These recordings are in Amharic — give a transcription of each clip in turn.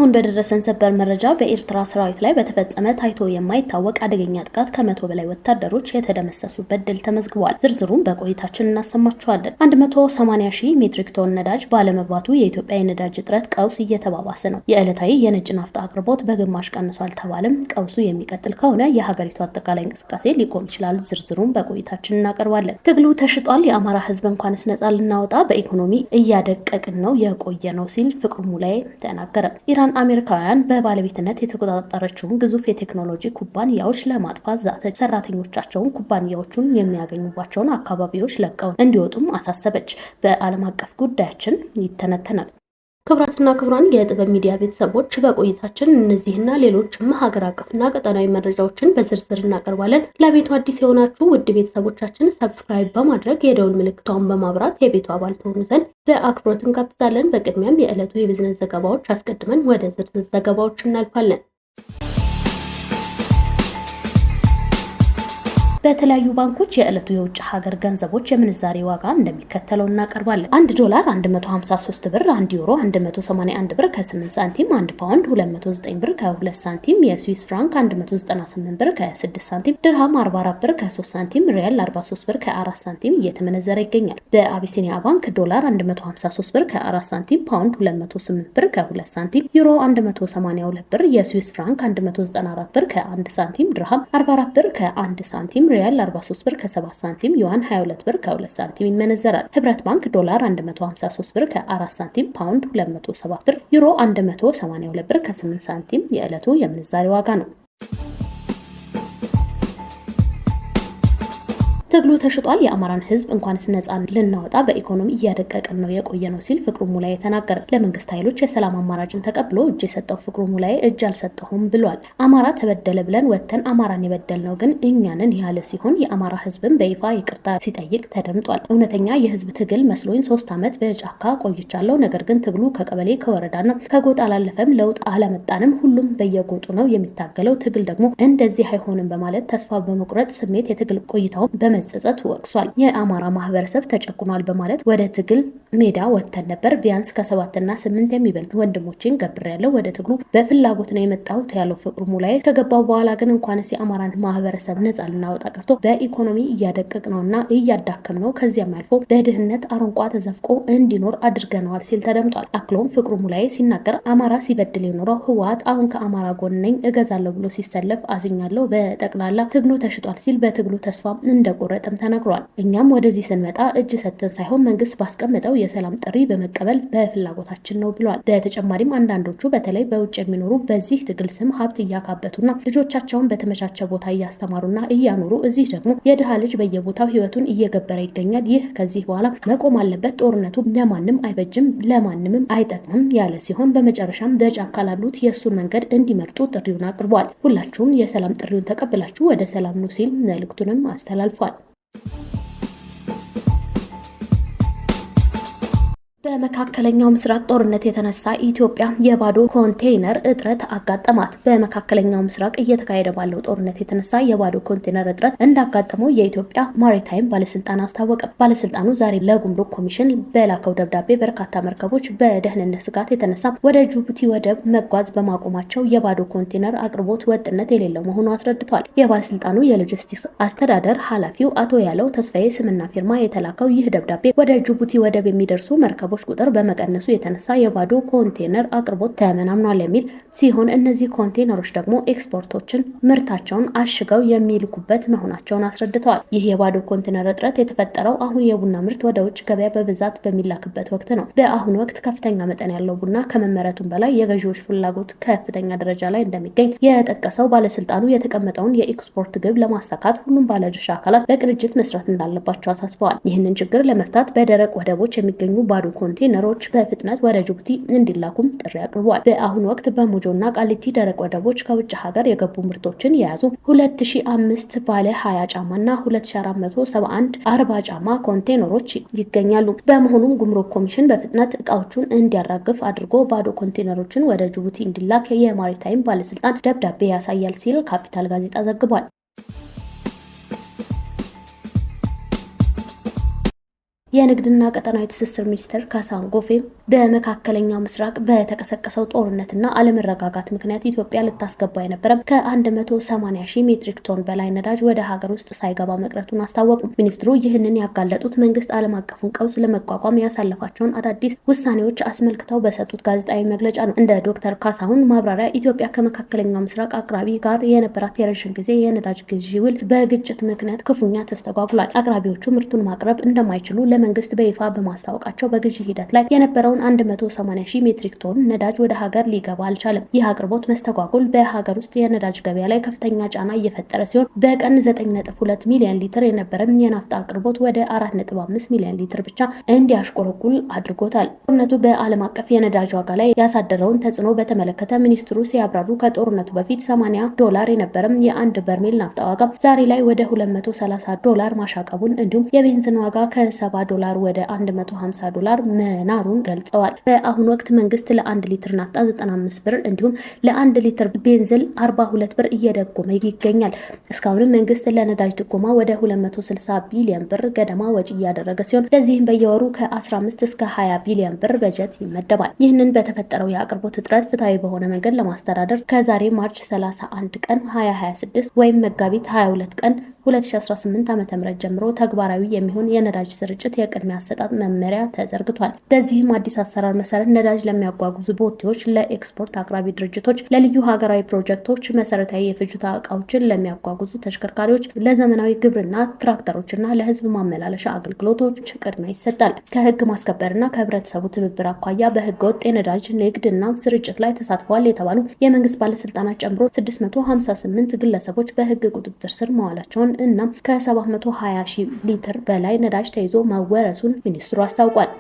አሁን በደረሰን ሰበር መረጃ በኤርትራ ሰራዊት ላይ በተፈጸመ ታይቶ የማይታወቅ አደገኛ ጥቃት ከ100 በላይ ወታደሮች የተደመሰሱበት ድል ተመዝግቧል። ዝርዝሩን በቆይታችን እናሰማችኋለን። 180,000 ሜትሪክ ቶን ነዳጅ ባለመግባቱ የኢትዮጵያ የነዳጅ እጥረት ቀውስ እየተባባሰ ነው። የዕለታዊ የነጭ ናፍጣ አቅርቦት በግማሽ ቀንሷል ተባለም። ቀውሱ የሚቀጥል ከሆነ የሀገሪቱ አጠቃላይ እንቅስቃሴ ሊቆም ይችላል። ዝርዝሩን በቆይታችን እናቀርባለን። ትግሉ ተሽጧል። የአማራ ህዝብ እንኳንስ ነጻ ልናወጣ በኢኮኖሚ እያደቀቅን ነው የቆየ ነው ሲል ፍቅሩ ሙላዬ ተናገረ። ኢራን አሜሪካውያን በባለቤትነት የተቆጣጠረችውን ግዙፍ የቴክኖሎጂ ኩባንያዎች ለማጥፋት ዛተች። ሰራተኞቻቸውን ኩባንያዎቹን የሚያገኙባቸውን አካባቢዎች ለቀው እንዲወጡም አሳሰበች። በዓለም አቀፍ ጉዳያችን ይተነተናል። ክብራትና ክብራን የጥበብ ሚዲያ ቤተሰቦች በቆይታችን እነዚህና ሌሎችም ሀገር አቀፍና ቀጠናዊ መረጃዎችን በዝርዝር እናቀርባለን። ለቤቱ አዲስ የሆናችሁ ውድ ቤተሰቦቻችን ሰብስክራይብ በማድረግ የደውል ምልክቷን በማብራት የቤቱ አባል ትሆኑ ዘንድ በአክብሮት እንጋብዛለን። በቅድሚያም የዕለቱ የቢዝነስ ዘገባዎች አስቀድመን ወደ ዝርዝር ዘገባዎች እናልፋለን። በተለያዩ ባንኮች የዕለቱ የውጭ ሀገር ገንዘቦች የምንዛሬ ዋጋ እንደሚከተለው እናቀርባለን። $1 153 ብር፣ 1 ዩሮ 181 ብር ከ8 ሳንቲም፣ 1 ፓውንድ 209 ብር ከ2 ሳንቲም፣ የስዊስ ፍራንክ 198 ብር ከ6 ሳንቲም፣ ድርሃም 44 ብር ከ3 ሳንቲም፣ ሪያል 43 ብር ከ4 ሳንቲም እየተመነዘረ ይገኛል። በአቢሲኒያ ባንክ ዶላር 153 ብር ከ4 ሳንቲም፣ ፓውንድ 208 ብር ከ2 ሳንቲም፣ ዩሮ 182 ብር፣ የስዊስ ፍራንክ 194 ብር ከ1 ሳንቲም፣ ድርሃም 44 ብር ከ1 ሳንቲም፣ ሪያል 43 ብር ከ7 ሳንቲም፣ ዩዋን 22 ብር ከ2 ሳንቲም ይመነዘራል። ህብረት ባንክ ዶላር 153 ብር ከ4 ሳንቲም፣ ፓውንድ 207 ብር፣ ዩሮ 182 ብር ከ8 ሳንቲም የዕለቱ የምንዛሬ ዋጋ ነው። ትግሉ ተሽጧል። የአማራን ህዝብ እንኳንስ ነጻ ልናወጣ በኢኮኖሚ እያደቀቅን ነው የቆየ ነው ሲል ፍቅሩ ሙላዬ ተናገረ። ለመንግስት ኃይሎች የሰላም አማራጭን ተቀብሎ እጅ የሰጠው ፍቅሩ ሙላዬ እጅ አልሰጠሁም ብሏል። አማራ ተበደለ ብለን ወተን አማራን የበደልነው ግን እኛንን ያለ ሲሆን የአማራ ህዝብን በይፋ ይቅርታ ሲጠይቅ ተደምጧል። እውነተኛ የህዝብ ትግል መስሎኝ 3 ዓመት በጫካ ቆይቻለሁ። ነገር ግን ትግሉ ከቀበሌ ከወረዳና ከጎጥ አላለፈም፣ ለውጥ አላመጣንም፣ ሁሉም በየጎጡ ነው የሚታገለው፣ ትግል ደግሞ እንደዚህ አይሆንም በማለት ተስፋ በመቁረጥ ስሜት የትግል ቆይታውን በመጸጸት ወቅሷል። የአማራ ማህበረሰብ ተጨቁኗል በማለት ወደ ትግል ሜዳ ወጥተን ነበር። ቢያንስ ከ7 እና 8 የሚበልጡ ወንድሞችን ገብሬያለሁ። ወደ ትግሉ በፍላጎት ነው የመጣሁት ያለው ፍቅሩ ሙላዬ ከገባው በኋላ ግን እንኳንስ የአማራን ማህበረሰብ ነጻ ልናወጣ ቀርቶ በኢኮኖሚ እያደቀቅ ነውና እያዳከም ነው፣ ከዚያም አልፎ በድህነት አረንቋ ተዘፍቆ እንዲኖር አድርገነዋል ሲል ተደምጧል። አክሎም ፍቅሩ ሙላዬ ሲናገር አማራ ሲበድል የኖረው ህወሓት አሁን ከአማራ ጎን ነኝ እገዛለሁ ብሎ ሲሰለፍ አዝኛለሁ። በጠቅላላ ትግሉ ተሽጧል ሲል በትግሉ ተስፋ እንደቆረጠም ተናግሯል። እኛም ወደዚህ ስንመጣ እጅ ሰጥተን ሳይሆን መንግስት ባስቀመጠው የሰላም ጥሪ በመቀበል በፍላጎታችን ነው ብሏል። በተጨማሪም አንዳንዶቹ በተለይ በውጭ የሚኖሩ በዚህ ትግል ስም ሀብት እያካበቱና ልጆቻቸውን በተመቻቸ ቦታ እያስተማሩና እያኖሩ እዚህ ደግሞ የድሃ ልጅ በየቦታው ህይወቱን እየገበረ ይገኛል። ይህ ከዚህ በኋላ መቆም አለበት። ጦርነቱ ለማንም አይበጅም፣ ለማንምም አይጠቅምም ያለ ሲሆን በመጨረሻም በጫካ ላሉት የእሱን መንገድ እንዲመርጡ ጥሪውን አቅርቧል። ሁላችሁም የሰላም ጥሪውን ተቀብላችሁ ወደ ሰላም ኑ ሲል መልእክቱንም አስተላልፏል። በመካከለኛው ምስራቅ ጦርነት የተነሳ ኢትዮጵያ የባዶ ኮንቴይነር እጥረት አጋጠማት። በመካከለኛው ምስራቅ እየተካሄደ ባለው ጦርነት የተነሳ የባዶ ኮንቴይነር እጥረት እንዳጋጠመው የኢትዮጵያ ማሪታይም ባለስልጣን አስታወቀ። ባለስልጣኑ ዛሬ ለጉምሩክ ኮሚሽን በላከው ደብዳቤ በርካታ መርከቦች በደህንነት ስጋት የተነሳ ወደ ጅቡቲ ወደብ መጓዝ በማቆማቸው የባዶ ኮንቴይነር አቅርቦት ወጥነት የሌለው መሆኑ አስረድቷል። የባለስልጣኑ የሎጂስቲክስ አስተዳደር ኃላፊው አቶ ያለው ተስፋዬ ስምና ፊርማ የተላከው ይህ ደብዳቤ ወደ ጅቡቲ ወደብ የሚደርሱ መርከቦች ቁጥር በመቀነሱ የተነሳ የባዶ ኮንቴይነር አቅርቦት ተመናምኗል የሚል ሲሆን እነዚህ ኮንቴይነሮች ደግሞ ኤክስፖርቶችን ምርታቸውን አሽገው የሚልኩበት መሆናቸውን አስረድተዋል። ይህ የባዶ ኮንቴይነር እጥረት የተፈጠረው አሁን የቡና ምርት ወደ ውጭ ገበያ በብዛት በሚላክበት ወቅት ነው። በአሁኑ ወቅት ከፍተኛ መጠን ያለው ቡና ከመመረቱም በላይ የገዢዎች ፍላጎት ከፍተኛ ደረጃ ላይ እንደሚገኝ የጠቀሰው ባለስልጣኑ የተቀመጠውን የኤክስፖርት ግብ ለማሳካት ሁሉም ባለድርሻ አካላት በቅንጅት መስራት እንዳለባቸው አሳስበዋል። ይህንን ችግር ለመፍታት በደረቅ ወደቦች የሚገኙ ባዶ ኮንቴይነሮች በፍጥነት ወደ ጅቡቲ እንዲላኩም ጥሪ አቅርቧል። በአሁኑ ወቅት በሞጆና ቃሊቲ ደረቅ ወደቦች ከውጭ ሀገር የገቡ ምርቶችን የያዙ 2005 ባለ 20 ጫማና 2471 40 ጫማ ኮንቴይነሮች ይገኛሉ። በመሆኑም ጉምሩክ ኮሚሽን በፍጥነት እቃዎቹን እንዲያራግፍ አድርጎ ባዶ ኮንቴይነሮችን ወደ ጅቡቲ እንዲላክ የማሪታይም ባለስልጣን ደብዳቤ ያሳያል ሲል ካፒታል ጋዜጣ ዘግቧል። የንግድና ቀጠናዊ ትስስር ሚኒስትር ካሳሁን ጎፌ በመካከለኛው ምስራቅ በተቀሰቀሰው ጦርነትና አለመረጋጋት ምክንያት ኢትዮጵያ ልታስገባ የነበረ ከ180 ሺህ ሜትሪክ ቶን በላይ ነዳጅ ወደ ሀገር ውስጥ ሳይገባ መቅረቱን አስታወቁ። ሚኒስትሩ ይህንን ያጋለጡት መንግስት ዓለም አቀፉን ቀውስ ለመቋቋም ያሳለፋቸውን አዳዲስ ውሳኔዎች አስመልክተው በሰጡት ጋዜጣዊ መግለጫ ነው። እንደ ዶክተር ካሳሁን ማብራሪያ ኢትዮጵያ ከመካከለኛው ምስራቅ አቅራቢ ጋር የነበራት የረዥም ጊዜ የነዳጅ ግዢ ውል በግጭት ምክንያት ክፉኛ ተስተጓጉሏል። አቅራቢዎቹ ምርቱን ማቅረብ እንደማይችሉ ለመንግስት በይፋ በማስታወቃቸው በግዢ ሂደት ላይ የነበረውን 180 ሺህ ሜትሪክ ቶን ነዳጅ ወደ ሀገር ሊገባ አልቻለም። ይህ አቅርቦት መስተጓጎል በሀገር ውስጥ የነዳጅ ገበያ ላይ ከፍተኛ ጫና እየፈጠረ ሲሆን በቀን 9.2 ሚሊዮን ሊትር የነበረን የናፍጣ አቅርቦት ወደ 4.5 ሚሊዮን ሊትር ብቻ እንዲያሽቆለቁል አድርጎታል። ጦርነቱ በዓለም አቀፍ የነዳጅ ዋጋ ላይ ያሳደረውን ተጽዕኖ በተመለከተ ሚኒስትሩ ሲያብራሩ ከጦርነቱ በፊት $80 የነበረም የአንድ በርሜል ናፍጣ ዋጋ ዛሬ ላይ ወደ $230 ማሻቀቡን እንዲሁም የቤንዚን ዋጋ ከ$70 ወደ $150 መናሩን ገልጸዋል። በአሁኑ ወቅት መንግስት ለ1 ሊትር ናፍጣ 95 ብር እንዲሁም ለ1 ሊትር ቤንዚን 42 ብር እየደጎመ ይገኛል። እስካሁንም መንግስት ለነዳጅ ድጎማ ወደ 260 ቢሊዮን ብር ገደማ ወጪ እያደረገ ሲሆን ለዚህም በየወሩ ከ15 እስከ 20 ቢሊዮን ብር በጀት ይመደባል። ይህንን በተፈጠረው የአቅርቦት እጥረት ፍትሐዊ በሆነ መንገድ ለማስተዳደር ከዛሬ ማርች 31 ቀን 2026 ወይም መጋቢት 22 ቀን 2018 ዓ.ም ጀምሮ ተግባራዊ የሚሆን የነዳጅ ስርጭት የቅድሚያ አሰጣጥ መመሪያ ተዘርግቷል። በዚህም አዲስ አሰራር መሰረት ነዳጅ ለሚያጓጉዙ ቦቴዎች፣ ለኤክስፖርት አቅራቢ ድርጅቶች፣ ለልዩ ሀገራዊ ፕሮጀክቶች፣ መሰረታዊ የፍጆታ እቃዎችን ለሚያጓጉዙ ተሽከርካሪዎች፣ ለዘመናዊ ግብርና ትራክተሮችና ለህዝብ ማመላለሻ አገልግሎቶች ቅድሚያ ይሰጣል። ከህግ ማስከበርና ከህብረተሰቡ ትብብር አኳያ በህገ ወጥ የነዳጅ ንግድና ስርጭት ላይ ተሳትፈዋል የተባሉ የመንግስት ባለስልጣናት ጨምሮ 658 ግለሰቦች በህግ ቁጥጥር ስር መዋላቸውን እና ከ720 ሺህ ሊትር በላይ ነዳጅ ተይዞ መወረሱን ሚኒስትሩ አስታውቋል።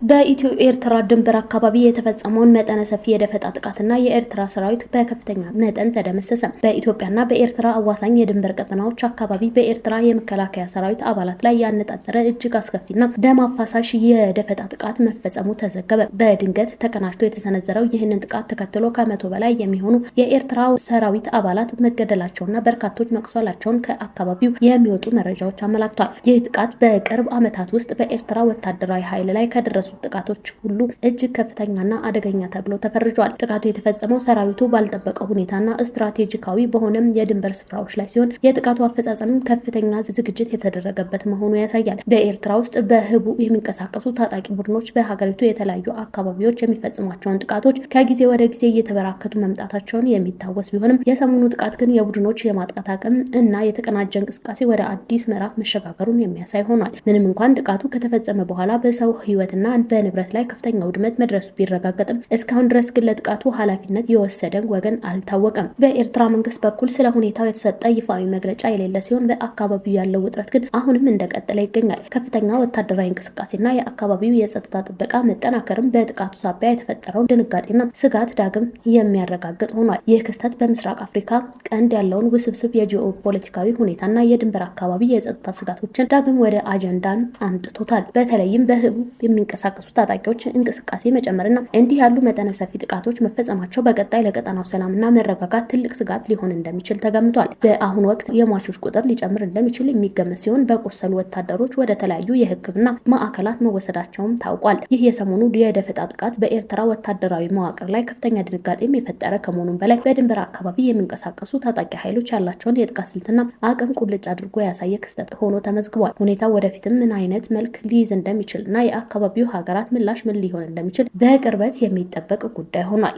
በኢትዮ ኤርትራ ድንበር አካባቢ የተፈጸመውን መጠነ ሰፊ የደፈጣ ጥቃትና የኤርትራ ሰራዊት በከፍተኛ መጠን ተደመሰሰ። በኢትዮጵያና በኤርትራ አዋሳኝ የድንበር ቀጠናዎች አካባቢ በኤርትራ የመከላከያ ሰራዊት አባላት ላይ ያነጣጠረ እጅግ አስከፊና ደም አፋሳሽ የደፈጣ ጥቃት መፈጸሙ ተዘገበ። በድንገት ተቀናጅቶ የተሰነዘረው ይህንን ጥቃት ተከትሎ ከ100 በላይ የሚሆኑ የኤርትራ ሰራዊት አባላት መገደላቸውና በርካቶች መቁሰላቸውን ከአካባቢው የሚወጡ መረጃዎች አመላክተዋል። ይህ ጥቃት በቅርብ ዓመታት ውስጥ በኤርትራ ወታደራዊ ኃይል ላይ ከደረሱ ጥቃቶች ሁሉ እጅግ ከፍተኛና አደገኛ ተብሎ ተፈርጇል። ጥቃቱ የተፈጸመው ሰራዊቱ ባልጠበቀው ሁኔታና ስትራቴጂካዊ በሆነም የድንበር ስፍራዎች ላይ ሲሆን የጥቃቱ አፈጻጸም ከፍተኛ ዝግጅት የተደረገበት መሆኑ ያሳያል። በኤርትራ ውስጥ በህቡ የሚንቀሳቀሱ ታጣቂ ቡድኖች በሀገሪቱ የተለያዩ አካባቢዎች የሚፈጽሟቸውን ጥቃቶች ከጊዜ ወደ ጊዜ እየተበራከቱ መምጣታቸውን የሚታወስ ቢሆንም የሰሞኑ ጥቃት ግን የቡድኖች የማጥቃት አቅም እና የተቀናጀ እንቅስቃሴ ወደ አዲስ ምዕራፍ መሸጋገሩን የሚያሳይ ሆኗል። ምንም እንኳን ጥቃቱ ከተፈጸመ በኋላ በሰው ህይወትና በንብረት ላይ ከፍተኛ ውድመት መድረሱ ቢረጋገጥም እስካሁን ድረስ ግን ለጥቃቱ ኃላፊነት የወሰደ ወገን አልታወቀም። በኤርትራ መንግስት በኩል ስለ ሁኔታው የተሰጠ ይፋዊ መግለጫ የሌለ ሲሆን በአካባቢው ያለው ውጥረት ግን አሁንም እንደቀጠለ ይገኛል። ከፍተኛ ወታደራዊ እንቅስቃሴና የአካባቢው የጸጥታ ጥበቃ መጠናከርም በጥቃቱ ሳቢያ የተፈጠረውን ድንጋጤና ስጋት ዳግም የሚያረጋግጥ ሆኗል። ይህ ክስተት በምስራቅ አፍሪካ ቀንድ ያለውን ውስብስብ የጂኦ ፖለቲካዊ ሁኔታና የድንበር አካባቢ የጸጥታ ስጋቶችን ዳግም ወደ አጀንዳን አምጥቶታል። በተለይም በህቡ የሚንቀሳቀሱ ታጣቂዎች እንቅስቃሴ መጨመርና እንዲህ ያሉ መጠነ ሰፊ ጥቃቶች መፈጸማቸው በቀጣይ ለቀጠናው ሰላምና መረጋጋት ትልቅ ስጋት ሊሆን እንደሚችል ተገምቷል። በአሁኑ ወቅት የሟቾች ቁጥር ሊጨምር እንደሚችል የሚገመት ሲሆን በቆሰሉ ወታደሮች ወደ ተለያዩ የሕክምና ማዕከላት መወሰዳቸውም ታውቋል። ይህ የሰሞኑ የደፈጣ ጥቃት በኤርትራ ወታደራዊ መዋቅር ላይ ከፍተኛ ድንጋጤም የፈጠረ ከመሆኑም በላይ በድንበር አካባቢ የሚንቀሳቀሱ ታጣቂ ኃይሎች ያላቸውን የጥቃት ስልትና አቅም ቁልጭ አድርጎ ያሳየ ክስተት ሆኖ ተመዝግቧል። ሁኔታው ወደፊትም ምን አይነት መልክ ሊይዝ እንደሚችልና የአካባቢው ሀገራት ምላሽ ምን ሊሆን እንደሚችል በቅርበት የሚጠበቅ ጉዳይ ሆኗል።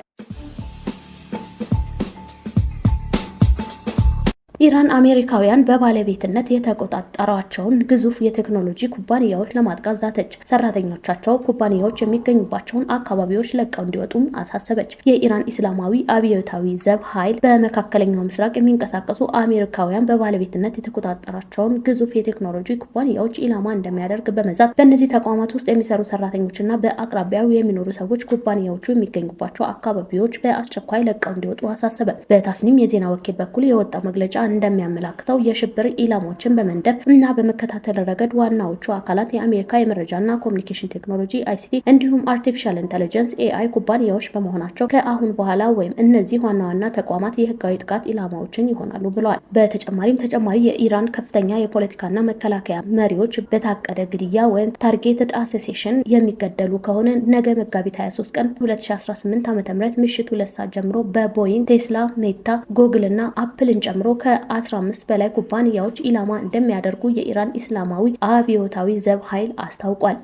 ኢራን አሜሪካውያን በባለቤትነት የተቆጣጠሯቸውን ግዙፍ የቴክኖሎጂ ኩባንያዎች ለማጥቃት ዛተች። ሰራተኞቻቸው ኩባንያዎች የሚገኙባቸውን አካባቢዎች ለቀው እንዲወጡም አሳሰበች። የኢራን ኢስላማዊ አብዮታዊ ዘብ ኃይል በመካከለኛው ምስራቅ የሚንቀሳቀሱ አሜሪካውያን በባለቤትነት የተቆጣጠሯቸውን ግዙፍ የቴክኖሎጂ ኩባንያዎች ኢላማ እንደሚያደርግ በመዛት በእነዚህ ተቋማት ውስጥ የሚሰሩ ሰራተኞችና በአቅራቢያው የሚኖሩ ሰዎች ኩባንያዎቹ የሚገኙባቸው አካባቢዎች በአስቸኳይ ለቀው እንዲወጡ አሳሰበ። በታስኒም የዜና ወኪል በኩል የወጣው መግለጫ እንደሚያመላክተው የሽብር ኢላማዎችን በመንደፍ እና በመከታተል ረገድ ዋናዎቹ አካላት የአሜሪካ የመረጃና ኮሚኒኬሽን ቴክኖሎጂ አይሲቲ እንዲሁም አርቲፊሻል ኢንተለጀንስ ኤአይ ኩባንያዎች በመሆናቸው ከአሁን በኋላ ወይም እነዚህ ዋና ዋና ተቋማት የህጋዊ ጥቃት ኢላማዎችን ይሆናሉ ብለዋል። በተጨማሪም የኢራን ከፍተኛ የፖለቲካና መከላከያ መሪዎች በታቀደ ግድያ ወይም ታርጌትድ አሴሴሽን የሚገደሉ ከሆነ ነገ መጋቢት 23 ቀን 2018 ዓ.ም ምሽት 2 ሰዓት ጀምሮ በቦይንግ፣ ቴስላ፣ ሜታ፣ ጉግል እና አፕልን ጨምሮ ከ15 በላይ ኩባንያዎች ኢላማ እንደሚያደርጉ የኢራን ኢስላማዊ አብዮታዊ ዘብ ኃይል አስታውቋል።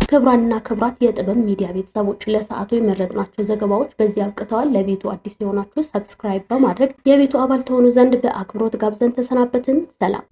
ክቡራንና ክቡራት የጥበብ ሚዲያ ቤተሰቦች ለሰዓቱ የመረጥናቸው ዘገባዎች በዚህ አብቅተዋል። ለቤቱ አዲስ የሆናችሁ ሰብስክራይብ በማድረግ የቤቱ አባል ተሆኑ ዘንድ በአክብሮት ጋብዘን ተሰናበትን። ሰላም።